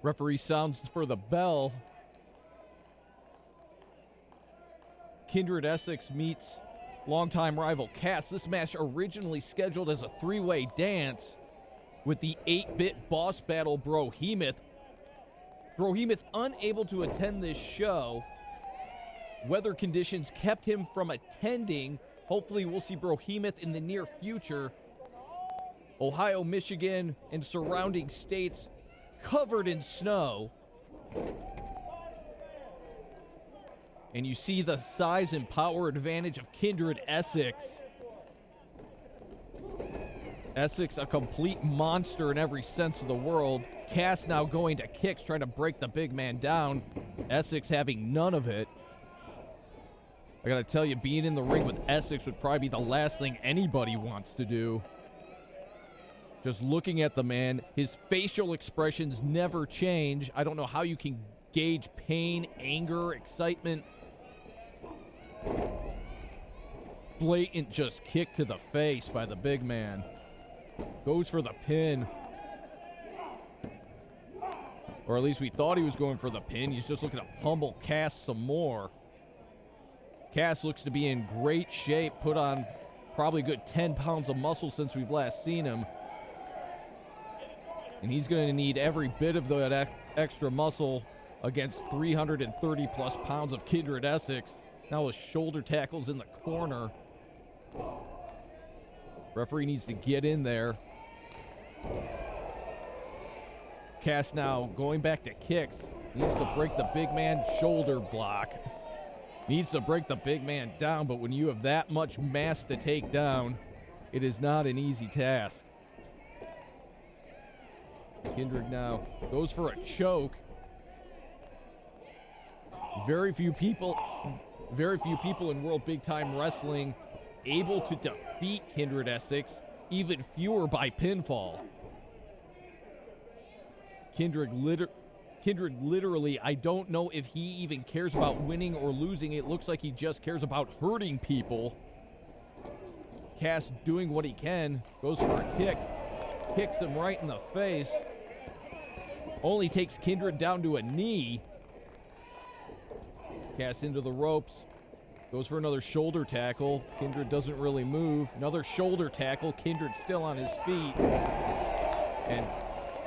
Referee sounds for the bell. Kindred Essex meets longtime rival KAST. This match originally scheduled as a three-way dance with the 8-bit boss battle Brohemoth. Brohemoth unable to attend this show. Weather conditions kept him from attending. Hopefully we'll see Brohemoth in the near future. Ohio, Michigan, and surrounding states covered in snow. And you see the size and power advantage of Kindred Essex. Essex, a complete monster in every sense of the world. KAST now going to kicks, trying to break the big man down. Essex having none of it. I gotta tell you, being in the ring with Essex would probably be the last thing anybody wants to do. Just looking at the man, his facial expressions never change. I don't know how you can gauge pain, anger, excitement. Blatant just kick to the face by the big man. Goes for the pin. Or at least we thought he was going for the pin. He's just looking to pummel KAST some more. KAST looks to be in great shape. Put on probably a good 10 pounds of muscle since we've last seen him. And he's going to need every bit of that extra muscle against 330 plus pounds of Kindred Essex. Now with shoulder tackles in the corner. Referee needs to get in there. KAST now going back to kicks. Needs to break the big man's shoulder block. Needs to break the big man down, but when you have that much mass to take down, it is not an easy task. Kindred now goes for a choke. Very few people in World Big Time Wrestling able to defeat Kindred Essex, even fewer by pinfall. Kindred literally, I don't know if he even cares about winning or losing. It looks like he just cares about hurting people. KAST doing what he can, goes for a kick, kicks him right in the face. Only takes Kindred down to a knee. KAST into the ropes. Goes for another shoulder tackle. Kindred doesn't really move. Another shoulder tackle. Kindred still on his feet. And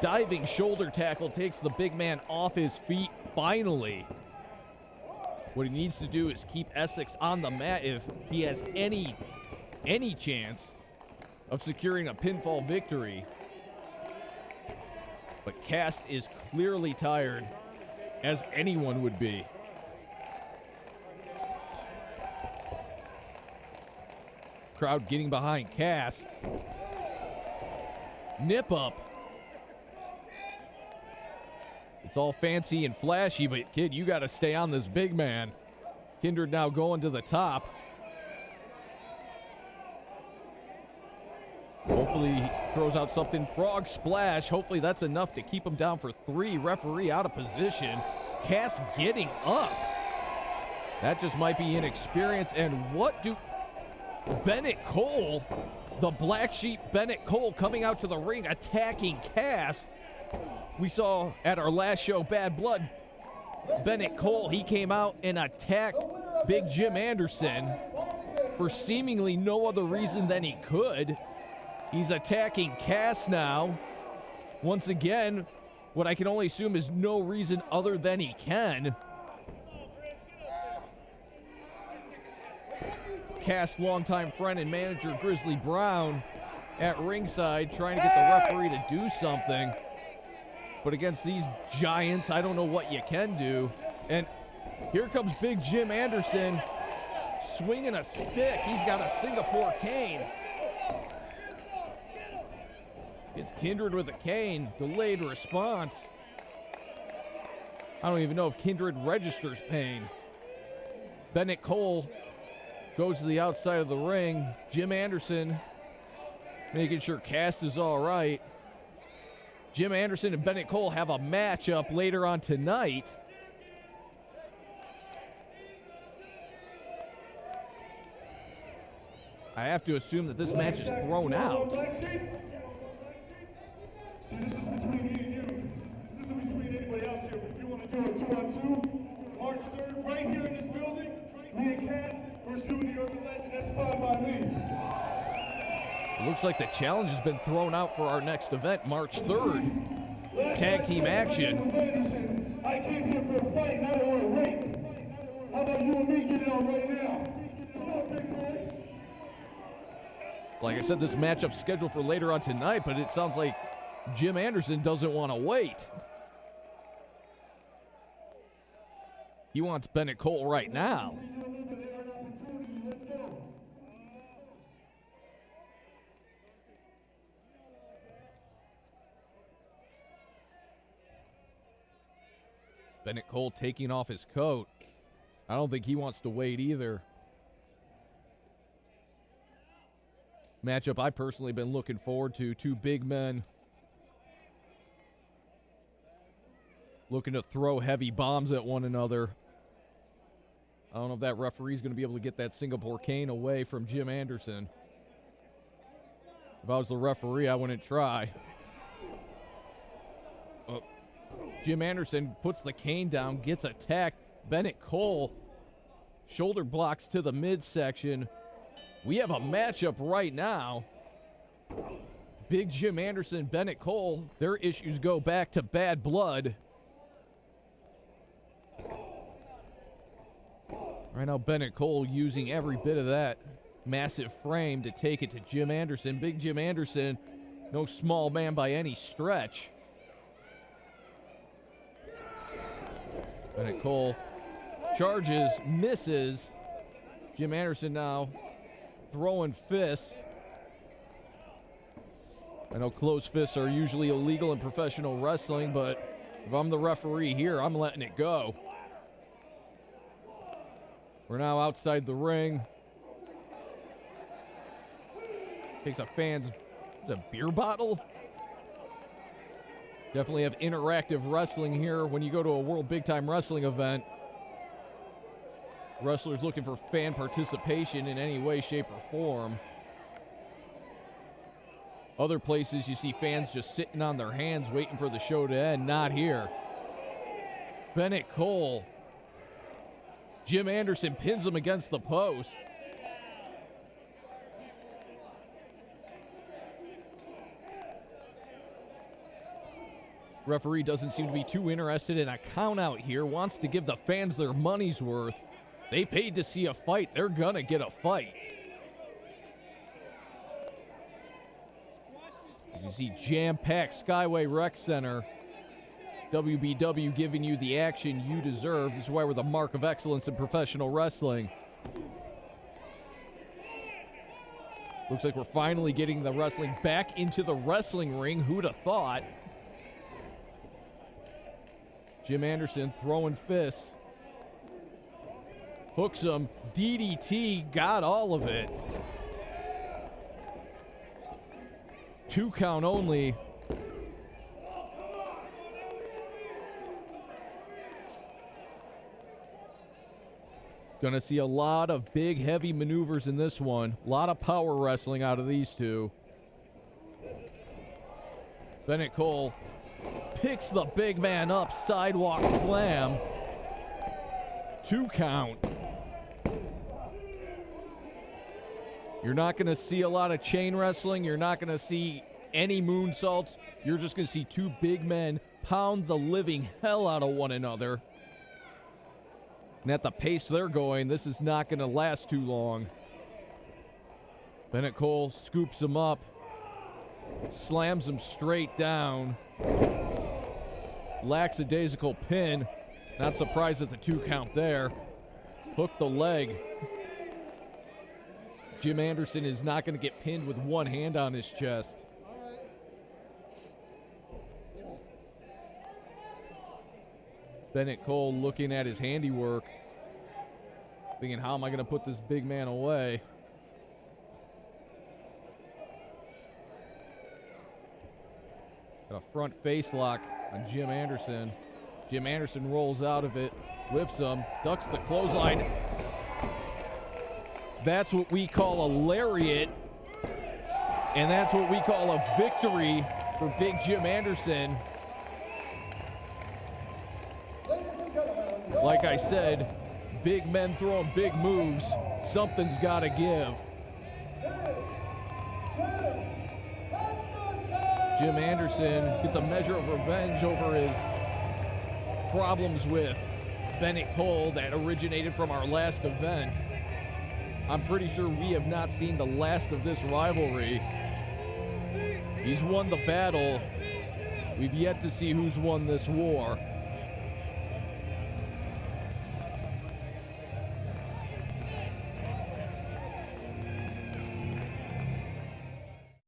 diving shoulder tackle takes the big man off his feet finally. What he needs to do is keep Essex on the mat if he has any chance of securing a pinfall victory. But KAST is clearly tired, as anyone would be. Crowd getting behind KAST. Nip up. It's all fancy and flashy, but kid, you got to stay on this big man. Kindred now going to the top. Hopefully he throws out something. Frog splash. Hopefully that's enough to keep him down for 3. Referee out of position. KAST getting up. That just might be inexperience. And what do... BENETT Cole, the black sheep BENETT Cole coming out to the ring, attacking KAST. We saw at our last show, Bad Blood, BENETT Cole, he came out and attacked Big Jim Anderson for seemingly no other reason than he could. He's attacking KAST now. Once again, what I can only assume is no reason other than he can. KAST longtime friend and manager Grizzly Brown at ringside trying to get the referee to do something. But against these giants, I don't know what you can do. And here comes Big Jim Anderson swinging a stick. He's got a Singapore cane. It's Kindred with a cane. Delayed response. I don't even know if Kindred registers pain. BENETT Cole goes to the outside of the ring. Jim Anderson making sure KAST is all right. Jim Anderson and BENETT Cole have a matchup later on tonight. I have to assume that this match is thrown out. It looks like the challenge has been thrown out for our next event, March 3rd. Tag team action. I came here for a fight, not a rape. How about you and me get it on right now? Come on, big boy. Like I said, this matchup's scheduled for later on tonight, but it sounds like Jim Anderson doesn't want to wait. He wants Bennett Cole right now. Bennett Cole taking off his coat. I don't think he wants to wait either. Matchup I personally been looking forward to. Two big men looking to throw heavy bombs at one another. I don't know if that referee's going to be able to get that Singapore cane away from Jim Anderson. If I was the referee, I wouldn't try. Jim Anderson puts the cane down, gets attacked. Bennett Cole shoulder blocks to the midsection. We have a matchup right now. Big Jim Anderson, Bennett Cole, their issues go back to bad blood. Right now, Bennett Cole using every bit of that massive frame to take it to Jim Anderson. Big Jim Anderson, no small man by any stretch. Bennett Cole charges, misses. Jim Anderson now throwing fists. I know closed fists are usually illegal in professional wrestling, but if I'm the referee here, I'm letting it go. We're now outside the ring. Takes a fan's beer bottle. Definitely have interactive wrestling here when you go to a World Big Time Wrestling event. Wrestlers looking for fan participation in any way, shape, or form. Other places you see fans just sitting on their hands waiting for the show to end. Not here. Bennett Cole. Jim Anderson pins him against the post. Referee doesn't seem to be too interested in a count out here. Wants to give the fans their money's worth. They paid to see a fight. They're gonna get a fight. As you see, jam-packed Skyway Rec Center. WBW giving you the action you deserve. This is why we're the mark of excellence in professional wrestling. Looks like we're finally getting the wrestling back into the wrestling ring. Who'd have thought? Jim Anderson throwing fists. Hooks him. DDT, got all of it. 2 count only. Gonna see a lot of big, heavy maneuvers in this one. A lot of power wrestling out of these two. Bennett Cole picks the big man up, sidewalk slam. 2 count. You're not going to see a lot of chain wrestling. You're not going to see any moonsaults. You're just going to see 2 big men pound the living hell out of one another. And at the pace they're going, this is not going to last too long. Bennett Cole scoops him up, slams him straight down. Lackadaisical pin. Not surprised at the 2 count there. Hook the leg. Jim Anderson is not going to get pinned with one hand on his chest. Bennett Cole looking at his handiwork, thinking, how am I going to put this big man away? Got a front face lock on Jim Anderson. Jim Anderson rolls out of it, lifts him, ducks the clothesline. That's what we call a lariat, and that's what we call a victory for Big Jim Anderson. Like I said, big men throwing big moves, something's got to give. Jim Anderson gets a measure of revenge over his problems with Bennett Cole that originated from our last event. I'm pretty sure we have not seen the last of this rivalry. He's won the battle. We've yet to see who's won this war.